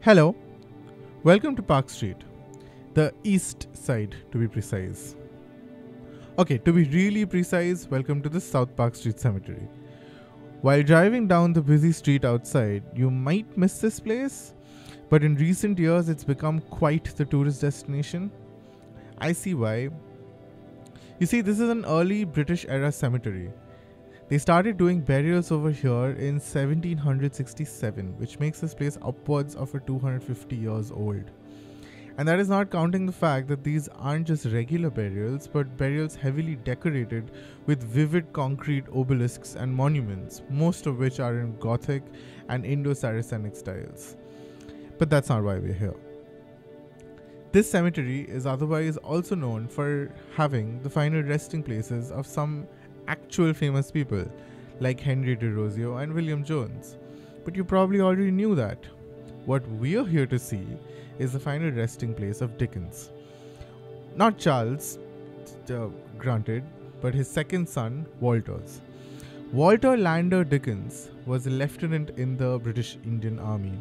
Hello, welcome to Park Street, the east side to be precise. Okay, to be really precise, welcome to the South Park Street Cemetery. While driving down the busy street outside, you might miss this place, but in recent years it's become quite the tourist destination. I see why. You see, this is an early British era cemetery. They started doing burials over here in 1767, which makes this place upwards of 250 years old. And that is not counting the fact that these aren't just regular burials, but burials heavily decorated with vivid concrete obelisks and monuments, most of which are in Gothic and Indo-Saracenic styles. But that's not why we're here. This cemetery is otherwise also known for having the final resting places of some actual famous people like Henry de Rosio and William Jones. But you probably already knew that. What we're here to see is the final resting place of Dickens. Not Charles, granted, but his second son, Walter's. Walter Lander Dickens was a lieutenant in the British Indian Army.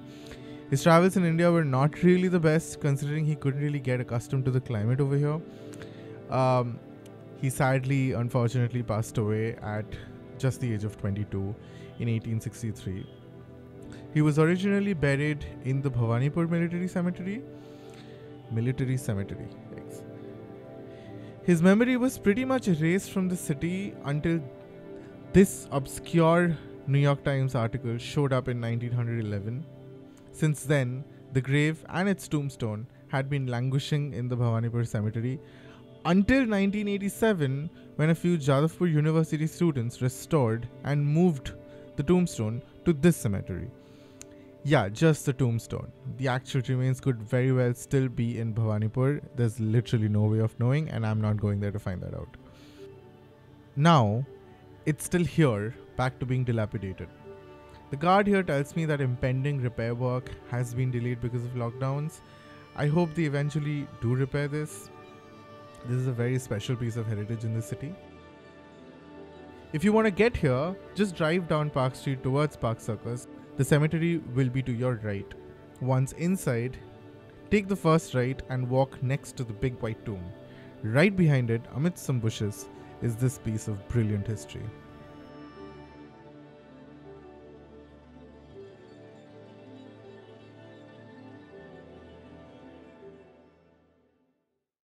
His travels in India were not really the best, considering he couldn't really get accustomed to the climate over here. He sadly, unfortunately, passed away at just the age of 22 in 1863. He was originally buried in the Bhawanipur Military Cemetery. Yes. His memory was pretty much erased from the city until this obscure New York Times article showed up in 1911. Since then, the grave and its tombstone had been languishing in the Bhawanipur Cemetery until 1987, when a few Jadavpur University students restored and moved the tombstone to this cemetery. Yeah, just the tombstone. The actual remains could very well still be in Bhawanipur. There's literally no way of knowing, and I'm not going there to find that out. Now, it's still here, back to being dilapidated. The guard here tells me that impending repair work has been delayed because of lockdowns. I hope they eventually do repair this. This is a very special piece of heritage in the city. If you want to get here, just drive down Park Street towards Park Circus. The cemetery will be to your right. Once inside, take the first right and walk next to the big white tomb. Right behind it, amidst some bushes, is this piece of brilliant history.